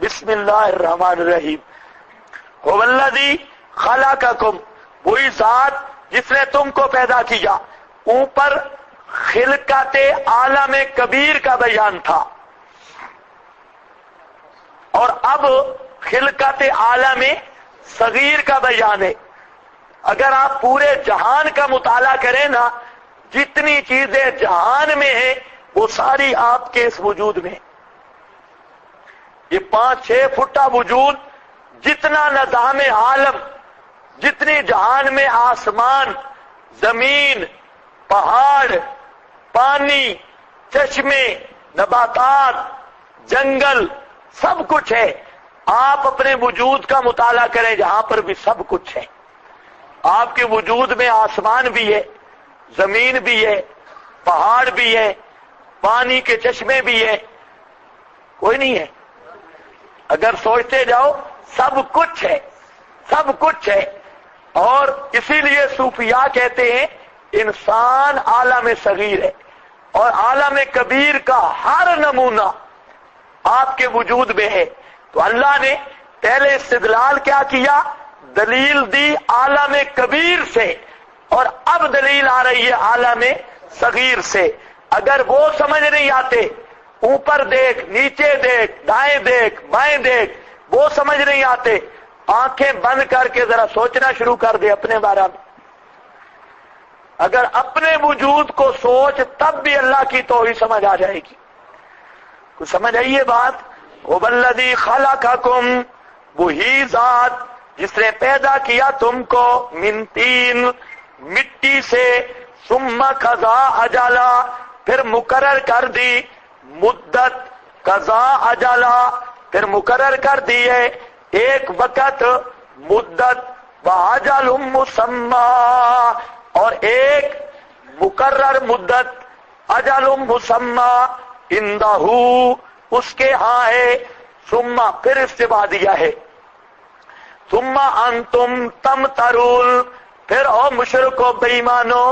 بسم اللہ الرحمن الرحیم۔ هو الذی خلقکم، وہی ذات جس نے تم کو پیدا کیا۔ اوپر خلقت عالم کبیر کا بیان تھا، اور اب خلقت عالم صغیر کا بیان ہے۔ اگر آپ پورے جہان کا مطالعہ کریں نا، جتنی چیزیں جہان میں ہیں وہ ساری آپ کے اس وجود میں۔ یہ 5-6 فٹا وجود، جتنا نظام عالم، جتنی جہان میں آسمان، زمین، پہاڑ، پانی، چشمے، نباتات، جنگل، سب کچھ ہے۔ آپ اپنے وجود کا مطالعہ کریں، جہاں پر بھی سب کچھ ہے۔ آپ کے وجود میں آسمان بھی ہے، زمین بھی ہے، پہاڑ بھی ہے، پانی کے چشمے بھی ہے، کوئی نہیں ہے؟ اگر سوچتے جاؤ سب کچھ ہے، سب کچھ ہے۔ اور اسی لیے صوفیاء کہتے ہیں انسان عالم صغیر ہے، اور عالم کبیر کا ہر نمونہ آپ کے وجود میں ہے۔ تو اللہ نے پہلے استدلال کیا کیا؟ دلیل دی عالم کبیر سے، اور اب دلیل آ رہی ہے عالم صغیر سے۔ اگر وہ سمجھ نہیں آتے، اوپر دیکھ، نیچے دیکھ، دائیں دیکھ، بائیں دیکھ، وہ سمجھ نہیں آتے، آنکھیں بند کر کے ذرا سوچنا شروع کر دے اپنے بارے میں۔ اگر اپنے وجود کو سوچ، تب بھی اللہ کی توحید سمجھ آ جائے گی۔ کچھ سمجھ آئی یہ بات؟ هو الذی خلقکم، وہی ذات جس نے پیدا کیا تم کو، من طین، مٹی سے، ثم قضا اجلا، پھر مقرر کر دی مدت، قضا اجلا، پھر مقرر کر دی ہے ایک وقت، مدت، واجل مسمی، اور ایک مقرر مدت، اجل مسمی، عندہ، اس کے ہاں ہے، ثم، پھر اس سے بعد دیا ہے، ثم انتم تمترون، پھر او مشرکو بے ایمانو،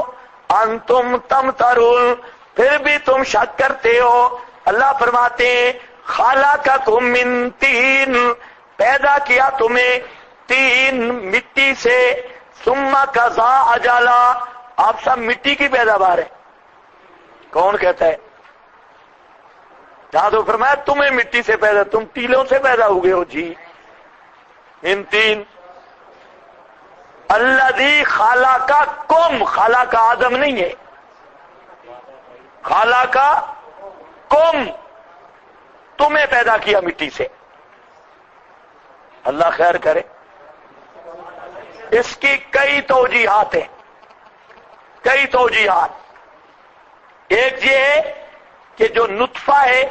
انتم تمترون، پھر بھی تم شک کرتے ہو۔ اللہ فرماتے ہیں خلقکم من طین، پیدا کیا تمہیں تین، مٹی سے، ثم قضا اجلا، آپ سب مٹی کی پیداوار ہے۔ کون کہتا ہے؟ جہاں تو فرمایا تمہیں مٹی سے پیدا، تم ٹیلوں سے پیدا ہوئے ہو جی۔ من طین، الذی خلقکم، خلق آدم نہیں ہے، خلقکم، تمہیں پیدا کیا مٹی سے۔ اللہ خیر کرے۔ اس کی کئی توجیہات ہیں، کئی توجیہات۔ ایک یہ ہے کہ جو نطفہ ہے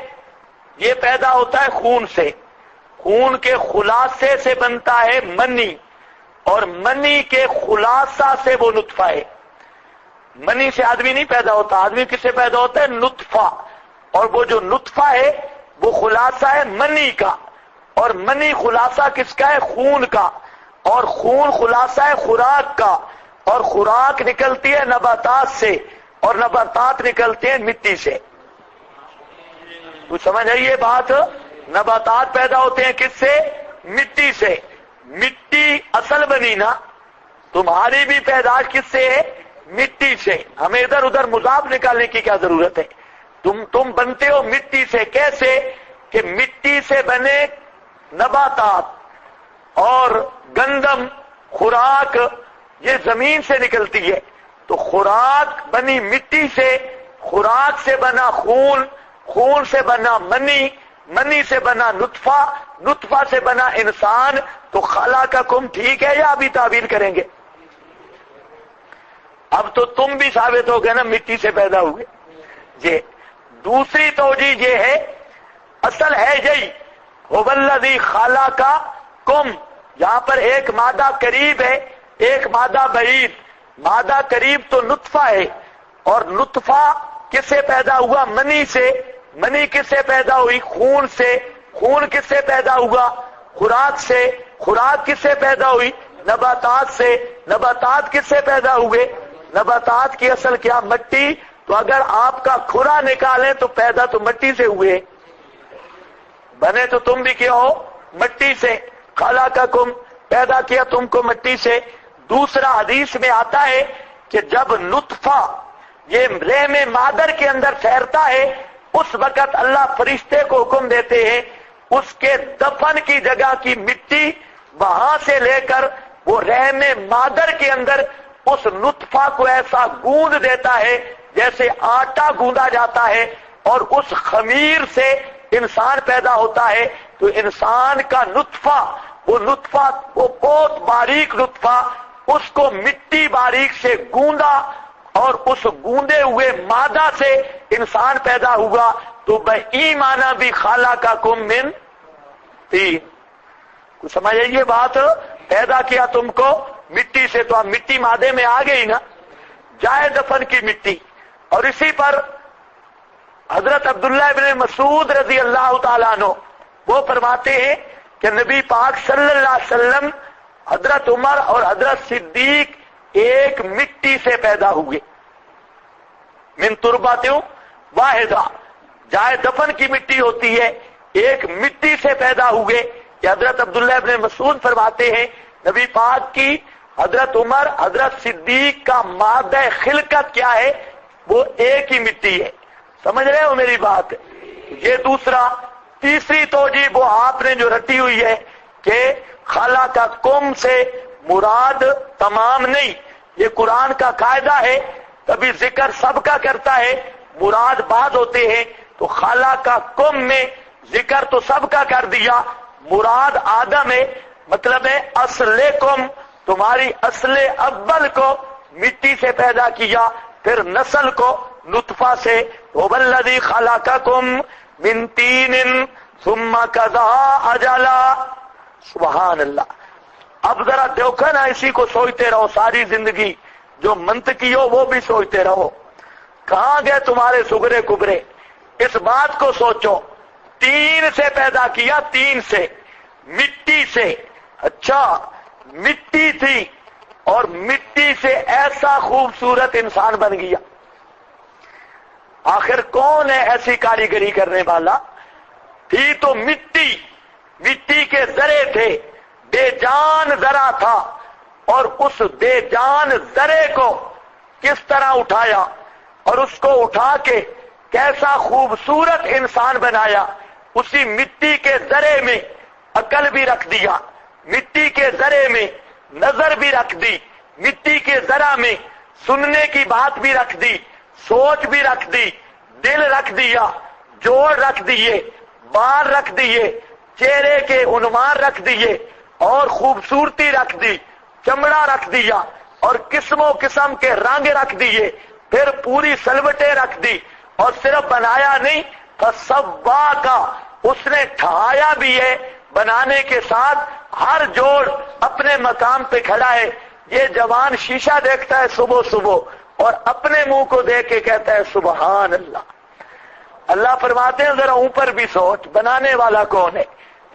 یہ پیدا ہوتا ہے خون سے، خون کے خلاصے سے بنتا ہے منی، اور منی کے خلاصہ سے وہ نطفہ ہے۔ منی سے آدمی نہیں پیدا ہوتا، آدمی کس سے پیدا ہوتا ہے؟ نطفہ، اور وہ جو نطفہ ہے وہ خلاصہ ہے منی کا، اور منی خلاصہ کس کا ہے؟ خون کا، اور خون خلاصہ ہے خوراک کا، اور خوراک نکلتی ہے نباتات سے، اور نباتات نکلتے ہیں مٹی سے۔ تو سمجھ آئیے بات؟ نباتات پیدا ہوتے ہیں کس سے؟ مٹی سے۔ مٹی اصل بنی نا، تمہاری بھی پیدائش کس سے ہے؟ مٹی سے۔ ہمیں ادھر ادھر مضاف نکالنے کی کیا ضرورت ہے؟ تم بنتے ہو مٹی سے۔ کیسے؟ کہ مٹی سے بنے نباتات اور گندم، خوراک، یہ زمین سے نکلتی ہے۔ تو خوراک بنی مٹی سے، خوراک سے بنا خون، خون سے بنا منی، منی سے بنا نطفہ، نطفہ سے بنا انسان۔ تو خلقکم ٹھیک ہے یا ابھی تعبیر کریں گے؟ اب تو تم بھی ثابت ہو گئے نا مٹی سے پیدا ہوئے۔ یہ دوسری توجیہ یہ ہے، اصل ہے یہی، هو الذی خلقکم، یہاں پر ایک مادہ قریب ہے، ایک مادہ بعید۔ مادہ قریب تو نطفہ ہے، اور نطفہ کس سے پیدا ہوا؟ منی سے۔ منی کس سے پیدا ہوئی؟ خون سے۔ خون کس سے پیدا ہوا؟ خوراک سے۔ خوراک کس سے پیدا ہوئی؟ نباتات سے۔ نباتات کس سے پیدا ہوئے؟ نباتات کی اصل کیا؟ مٹی۔ تو اگر آپ کا کھرا نکالیں تو پیدا تو مٹی سے ہوئے، بنے تو تم بھی کیا ہو مٹی سے، خلقکم پیدا کیا تم کو مٹی سے۔ دوسرا حدیث میں آتا ہے کہ جب نطفہ یہ رحم مادر کے اندر ٹھہرتا ہے اس وقت اللہ فرشتے کو حکم دیتے ہیں اس کے دفن کی جگہ کی مٹی وہاں سے لے کر وہ رحم مادر کے اندر اس نطفہ کو ایسا گوندھ دیتا ہے جیسے آٹا گوندا جاتا ہے، اور اس خمیر سے انسان پیدا ہوتا ہے۔ تو انسان کا نطفہ وہ بہت باریک نطفہ، اس کو مٹی باریک سے گوندا اور اس گوندے ہوئے مادہ سے انسان پیدا ہوا۔ تو بَإِيمَانَ بھی خَلَقَكُم مِّن طِين، کچھ سمجھ یہ بات، پیدا کیا تم کو مٹی سے، تو اب مٹی مادے میں آ گئی نا، جائے دفن کی مٹی۔ اور اسی پر حضرت عبداللہ ابن مسعود رضی اللہ تعالیٰ عنہ وہ فرماتے ہیں کہ نبی پاک صلی اللہ علیہ وسلم، حضرت عمر اور حضرت صدیق ایک مٹی سے پیدا ہوئے، من تربۃ واحدہ، جائے دفن کی مٹی ہوتی ہے، ایک مٹی سے پیدا ہوئے۔ کہ حضرت عبداللہ ابن مسعود فرماتے ہیں نبی پاک کی حضرت عمر حضرت صدیق کا مادہ خلقت کیا ہے، وہ ایک ہی مٹی ہے۔ سمجھ رہے ہو میری بات؟ یہ دوسرا۔ تیسری توجیہ وہ آپ نے جو رٹی ہوئی ہے کہ خلقکم سے مراد تمام نہیں، یہ قرآن کا قاعدہ ہے، کبھی ذکر سب کا کرتا ہے، مراد بعض ہوتے ہیں، تو خلقکم میں ذکر تو سب کا کر دیا، مراد آدم ہے، مطلب ہے اصلکم، تمہاری اصل اول کو مٹی سے پیدا کیا، پھر نسل کو نطفہ سے، وَالَّذِي خَلَقَكُم مِّن طِينٍ ثُمَّ قَضَىٰ أَجَلًا۔ سبحان اللہ۔ اب ذرا دیکھو نا، اسی کو سوچتے رہو ساری زندگی، جو منطقی ہو وہ بھی سوچتے رہو، کہاں گئے تمہارے سگرے کبرے؟ اس بات کو سوچو، تین سے پیدا کیا، تین سے، مٹی سے، اچھا مٹی تھی اور مٹی سے ایسا خوبصورت انسان بن گیا۔ آخر کون ہے ایسی کاریگری کرنے والا؟ تھی تو مٹی، مٹی کے ذرے تھے، بے جان ذرا تھا، اور اس بے جان ذرے کو کس طرح اٹھایا اور اس کو اٹھا کے کیسا خوبصورت انسان بنایا۔ اسی مٹی کے ذرے میں عقل بھی رکھ دیا، مٹی کے ذرے میں نظر بھی رکھ دی، مٹی کے ذرا میں سننے کی بات بھی رکھ دی، سوچ بھی رکھ دی، دل رکھ دیا، جوڑ رکھ دیے، بال رکھ دیے، چہرے کے عنوان رکھ دیے، اور خوبصورتی رکھ دی، چمڑا رکھ دیا، اور قسم و قسم کے رنگ رکھ دیے، پھر پوری سلوٹیں رکھ دی، اور صرف بنایا نہیں، فَسَوَّاكَ، اس نے ٹھہرایا بھی ہے، بنانے کے ساتھ ہر جوڑ اپنے مقام پہ کھڑا ہے۔ یہ جوان شیشہ دیکھتا ہے صبح صبح اور اپنے منہ کو دیکھ کے کہتا ہے سبحان اللہ۔ اللہ فرماتے ہیں ذرا اوپر بھی سوچ، بنانے والا کون ہے؟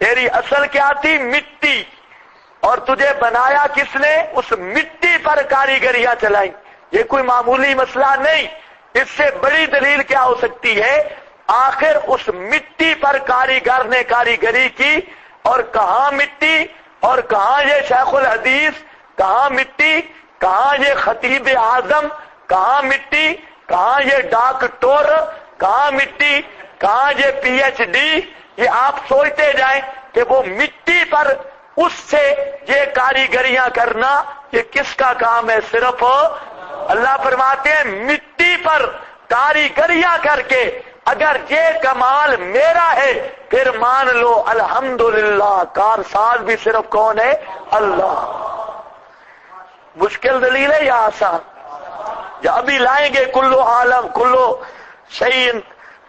تیری اصل کیا تھی؟ مٹی، اور تجھے بنایا کس نے؟ اس مٹی پر کاریگریاں چلائی۔ یہ کوئی معمولی مسئلہ نہیں، اس سے بڑی دلیل کیا ہو سکتی ہے؟ آخر اس مٹی پر کاریگر نے کاریگری کی، اور کہاں مٹی، اور کہاں یہ شیخ الحدیث، کہاں مٹی، کہاں یہ خطیب اعظم، کہاں مٹی، کہاں یہ ڈاکٹر، کہاں مٹی، کہاں یہ پی ایچ ڈی۔ یہ آپ سوچتے جائیں کہ وہ مٹی پر اس سے یہ کاریگریاں کرنا یہ کس کا کام ہے؟ صرف اللہ فرماتے ہیں مٹی پر کاریگریاں کر کے اگر یہ کمال میرا ہے پھر مان لو الحمدللہ، کارساز بھی صرف کون ہے؟ اللہ۔ مشکل دلیل ہے یا آسان؟ یا ابھی لائیں گے کلو عالم کلو شیء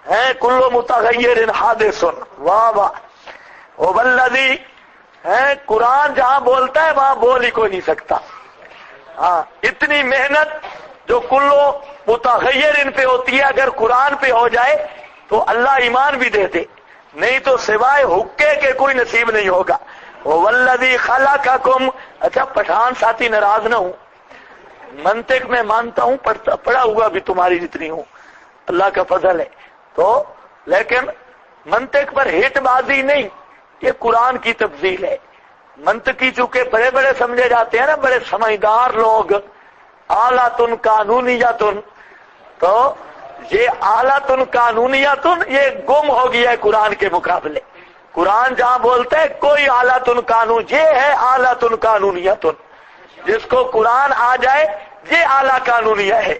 ہے کلو متغیر حادث، واہ واہ۔ وَالَّذِي ہے قرآن جہاں بولتا ہے وہاں بول ہی کوئی نہیں سکتا۔ ہاں، اتنی محنت جو کلو متغیر ان پہ ہوتی ہے اگر قرآن پہ ہو جائے تو اللہ ایمان بھی دے دے، نہیں تو سوائے حکے کے کوئی نصیب نہیں ہوگا۔ وَالَّذِي خَلَقَكُمْ، اچھا پٹھان ساتھی ناراض نہ ہوں، منطق میں مانتا ہوں، پڑھا ہوا بھی تمہاری جتنی ہوں، اللہ کا فضل ہے، تو لیکن منطق پر ہٹ بازی نہیں، یہ قرآن کی تفضیل ہے۔ منطقی چونکہ بڑے بڑے سمجھے جاتے ہیں نا، بڑے سمجھدار لوگ، آلاتن قانونیتن، تو یہ آلاتن قانونیتن یہ گم ہو گیا ہے قرآن کے مقابلے۔ قرآن جہاں بولتا ہے کوئی آلاتن قانون، یہ ہے آلاتن قانونیتن، جس کو قرآن آ جائے یہ اعلیٰ قانونیہ ہے۔